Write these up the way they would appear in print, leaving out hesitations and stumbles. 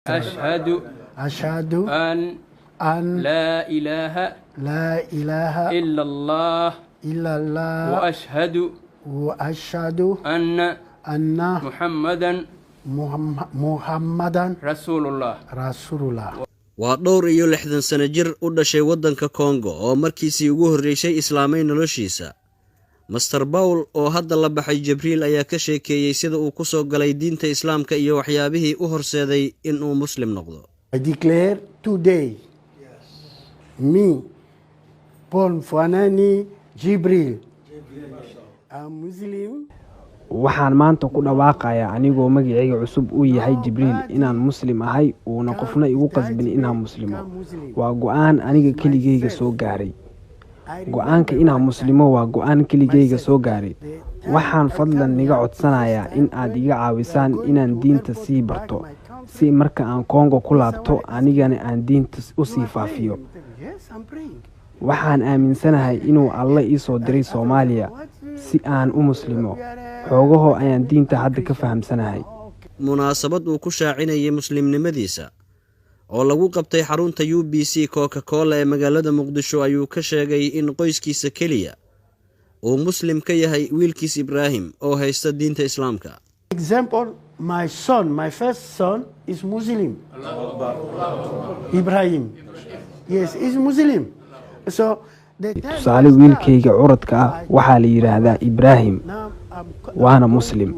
أشهد أن لا إله إلا الله وأشهد أن محمدا رسول الله. waa dhowr iyo 60 sano jir u dhashay waddanka Congo oo markiisii ugu horreysay islaamay noloshiisa. Master Paul oo hadda la baxay Jibriil ayaa ka sheekeeyay sida uu ku soo galay diinta Islaamka iyo waxyaabihii u horseeday in uu muslim noqdo. I declare today, me, Paul Fanani Jibril, I'm Muslim. waxaan maanta ku dhawaaqayaa anigoo magacayga cusub uu yahay Jibriil inaan muslim ahay uuna qofna igu qasbin inaan muslimo. waa go'aan aniga keligeyga soo gaaray. go'aanka inaan muslimo waa go'aan keligeyga soo gaaray. waxaan fadlan niga codsanayaa in aad iga caawisaan inaan diinta sii barto si marka aan Congo ku laabto anigana aan diinta u sii faafiyo. waxaan aaminsanahay inuu Alle ii soo diray Soomaaliya si aan u muslimo. xoogaho ayaan diinta hadda ka fahamsanahay. munaasabad uu ku shaacinayay muslimnimadiisa oo lagu qabtay xarunta UBC Coca-Cola ee magaalada Muqdisho ayuu ka sheegay in qoyskiisa kaliya uu muslim ka yahay wiilkiis Ibrahim oo haysta diinta Islaamka. Example, my son, my first son is Muslim. Ibrahim. Yes, he's Muslim. So tusaale wiilkayga curadka ah waxaa la yiraahdaa Ibrahim waana muslim.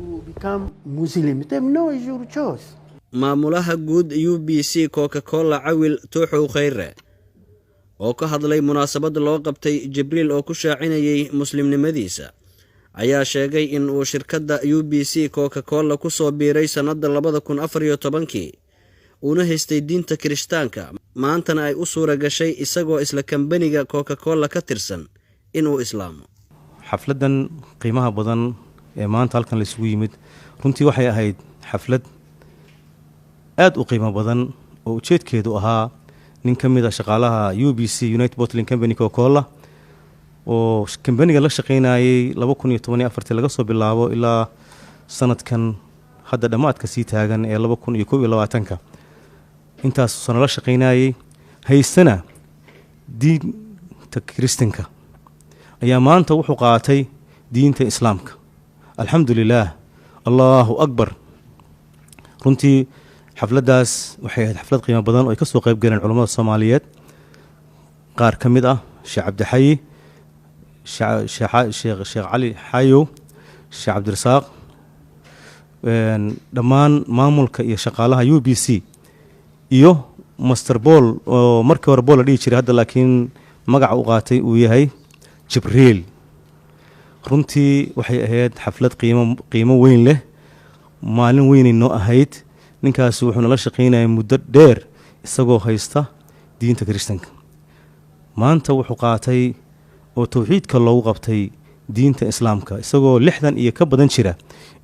maamulaha guud UBC Coca-Cola Cawil Tuuxow Khayre oo ka hadlay munaasabad loo qabtay Jibriil oo ku shaacinayay muslimnimadiisa ayaa sheegay in uu shirkadda UBC Coca-Cola ku soo biiray sanadda 2014 uuna haystay diinta Kirishtaanka maantana ay u suura gashay isagoo isla kambaniga Coca-Cola ka tirsan inuu islaamo. xafladan qiimaha badan ee maanta halkan la isugu yimid runtii waxay ahayd xaflad aad u qiimo badan oo ujeedkeedu ahaa nin ka mid ah shaqaalaha UBC United Bottling Company Coca-Cola oo kambaniga la shaqeynayay 2014 laga soo bilaabo ilaa sanadkan hadda dhamaadka sii taagan ee 2021 intaas sano la shaqeynayay haystana diinta Kiristaanka ayaa maanta wuxuu qaatay diinta Islaamka. alxamdulillaah, Allahu akbar. runtii xafladaas waxay ahayd xaflad qiimo badan oo ay ka soo qayb galeen culimada Soomaaliyeed qaar ka mid ah Sheekh Cabdixayi, Sheekh Cali Xayo, Sheekh Cabdirasaaq, dhammaan maamulka iyo shaqaalaha UBC iyo Master Paul oo markii hore Paul la dhihi jiray hadda laakiin magaca uu qaatay uu yahay Jibriil. runtii waxay ahayd xaflad qiimo weyn leh, maalin weyn noo ahayd. ninkaas wuxuu nala shaqeynayay muddo dheer isagoo haysta diinta Kiristaanka. maanta wuxuu qaatay oo tawxiidka loogu qabtay diinta Islaamka isagoo 60 iyo ka badan jira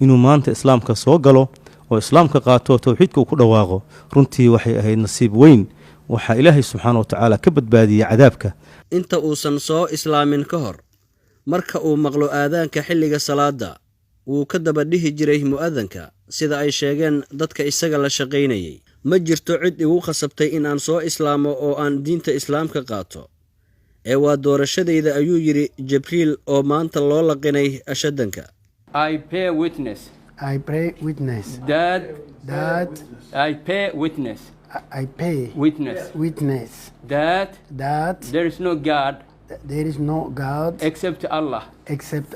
inuu maanta Islaamka soo galo oo Islaamka qaato oo tawxiidka ku dhawaaqo. runtii waxay ahayd nasiib weyn. waxa Ilaahay subxaanahu wa ta'aala ka badbaadiyay cadaabka. inta uusan soo islaamin ka hor marka uu maqlo aadaanka xilliga salaada wuu ka daba dhihi jiray mu'adhanka sida ay sheegeen dadka isaga la shaqeynayay. ma jirto cid igu khasabtay in aan soo islaamo oo aan diinta Islaamka qaato ee waa doorashadayda ayuu yiri Jibriil oo maanta loo laqinay ashadanka. I bear witness that there is no God except Allah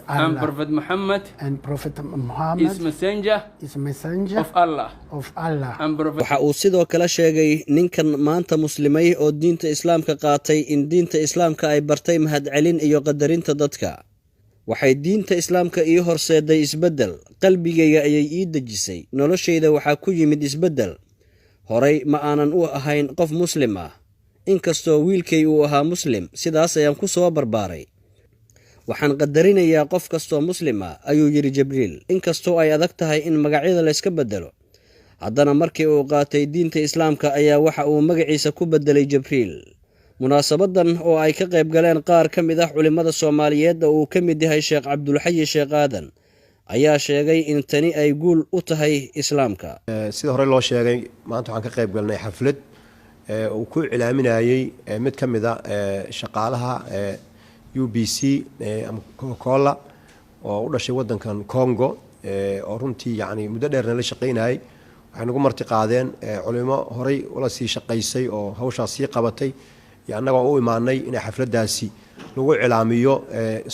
and Prophet Muhammad is messenger of Allah. waxa uu sidoo kale sheegay ninkan maanta muslimay oo diinta Islaamka qaatay in diinta Islaamka ay bartay mahadcelin iyo qadarinta dadka. waxay diinta Islaamka ii horseeday isbedel, qalbigayga ayay ii dejisay, noloshayda waxaa ku yimid isbedel. horay ma aanan u ahayn qof muslim ah inkastoo wiilkay uu ahaa muslim, sidaas ayaan ku soo barbaaray. waxaan qadarinayaa qof kastoo muslim ah ayuu yiri Jibriil. inkastoo ay adag tahay in magacyada la iska bedelo haddana markii uu qaatay diinta Islaamka ayaa waxa uu magaciisa ku bedelay Jibriil. munaasabadan oo ay ka qayb galeen qaar ka mid ah culimada Soomaaliyeed oo uu ka mid yahay Sheekh Cabdulxayi Sheekh Aadan ayaa sheegay in tani ay guul u tahay islaamka. sida hore loo sheegay maanta waxaan ka qayb galnay xaflad uu ku cilaaminayay mid ka mid ah shaqaalaha UBC ama Coca-Cola oo u dhashay wadankan Congo oo runtii yani muddo dheerna la shaqeynayay. waxay nagu marti qaadeen culimo horey ula sii shaqaysay oo hawshaas sii qabatay iyo annagoo u imaanay in xafladaasi lagu cilaamiyo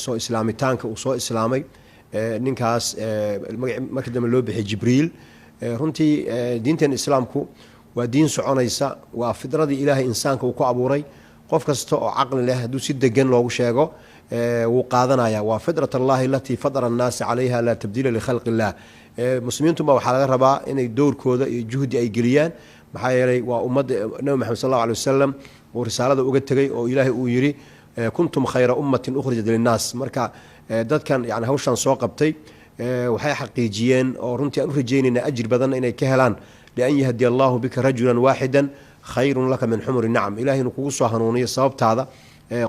soo islaamitaanka uu soo islaamay ninkaas markii dambe loo bixiyay Jibriil. runtii diintan islaamku waa diin soconaysa, waa fidradii ilaahay insaanka uu ku abuuray. qof kasta oo caqli leh hadduu si degan loogu sheego wuu qaadanaya. waa fidrat allahi allatii fadara annaasa calayha laa tabdiila likhalqi illah. muslimiintunba waxaa laga rabaa inay dowrkooda iyo juhdi ay geliyaan, maxaa yeelay waa ummadda nabi maxamed sallallahu alayhi wasallam oo risaalada uga tegay oo ilaahay uu yiri kuntum khayra ummatin ukhrijat linnaas. marka dadkan yani hawshan soo qabtay waxay xaqiijiyeen oo runtii aan u rajeynayna ajir badan inay ka helaan lian yahdi allahu bika rajulan waaxidan khayrun laka min xumri nacam. ilaahay inuu kugu soo hanuuniyo sababtaada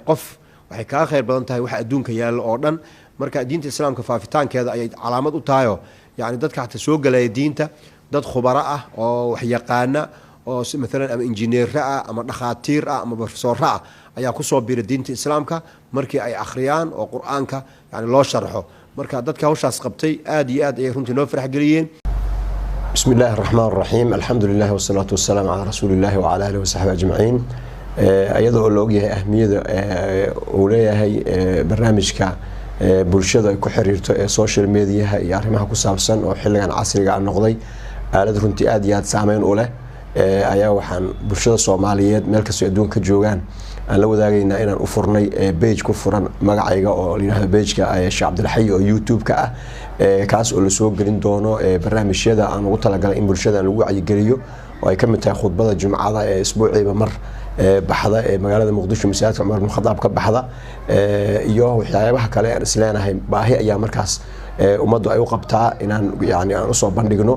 qof waxay kaa khayr badan tahay waxa adduunka yaalla oo dhan. marka diinta islaamka faafitaankeeda ayay calaamad u tahay oo يعني dadka xataa soo galay diinta dad khubaro ah oo wax yaqaana oo مثلا ama injineer ah ama dhaqaatiir ah ama professor ah ayaa ku soo biiray diinta islaamka markii ay akhriyaan oo quraanka yani loo sharxo. marka dadka hawshaas qabtay aad iyo aad ay runtii noo farax galiyeen. بسم الله الرحمن الرحيم الحمد لله والصلاة والسلام على رسول الله وعلى آله وصحبه أجمعين. أيضا أولوجه أهمية أولياء برنامجك bulshada ay ku xiriirto social media iyo arrimaha ku saabsan oo xilligan casriga ah noqday aalad runtii aad iyo aad saameyn u leh ayaa waxaan bulshada Soomaaliyeed meel kasta adduunka joogaan aan la wadaagaynaa inaan u furnay page ku furan magacayga oo la yiraahdo page-ka Sheekh Cabdilxay oo YouTube-ka ah kaas oo la soo gelin doono barnaamijyada aan ugu talagalay in bulshada lagu wacyigeliyo oo ay ka mid tahay khudbada Jumcada ee isbuuciiba mar baxda magaalada Muqdisho masaajidka Umar ibn Khattab ka baxda iyo waxyaabaha kale aan isleenahay baahi ayaa markaas ummaddu ay u qabtaa inaan yani aan soo bandhigno.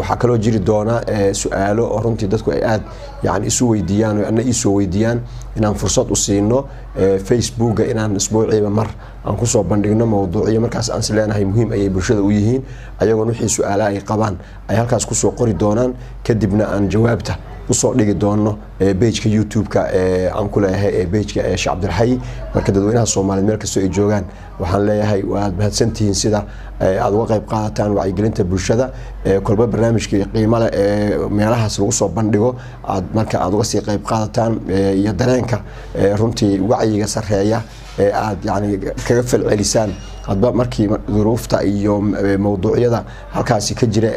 waxa kale oo jiri doona su'aalo oo runtii dadku ay aad yani isu weydiiyaan oo ay soo weydiiyaan inaan fursad u siino Facebook inaan isbuuciiba mar aan ku soo bandhigno mowduucyo markaas aan isleenahay muhiim ay bulshada u yihiin ayagoo wixii su'aalaha ay qabaan ay halkaas ku soo qori doonaan kadibna aan jawaabta usoo dhigi doono page-ka YouTube-ka aan ku leeyahay page-ka Sheekh Cabdilxay. marka dadweynaha Soomaaliyeed meel kasta ay joogaan waxaan leeyahay waad mahadsantihiin sida aad uga qayb qaadataan wacyigelinta bulshada kolba barnaamijka qiimo leh meelahaas lagu soo bandhigo aad marka aad uga sii qayb qaadataan iyo dareenka runtii wacyiga sareeya aad yani kaga falcelisaan hadba markii duruufta iyo mowduucyada halkaas ka jira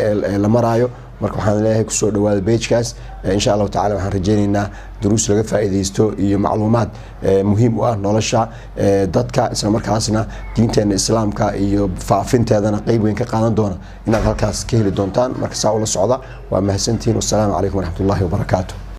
la maraayo. marka waxaan leeyahay ku soo dhawaada page-kaas insha Allah taala waxaan rajeynaynaa duruus laga faa'iideysto iyo macluumaad muhiim u ah nolosha dadka isla markaasna diinteena islaamka iyo faafinteedana qayb weyn ka qaadan doona inaad halkaas ka heli doontaan. marka saa ula socda waa mahadsantihiin. wassalaamu calaykum waraxmatullaahi wabarakaatuh.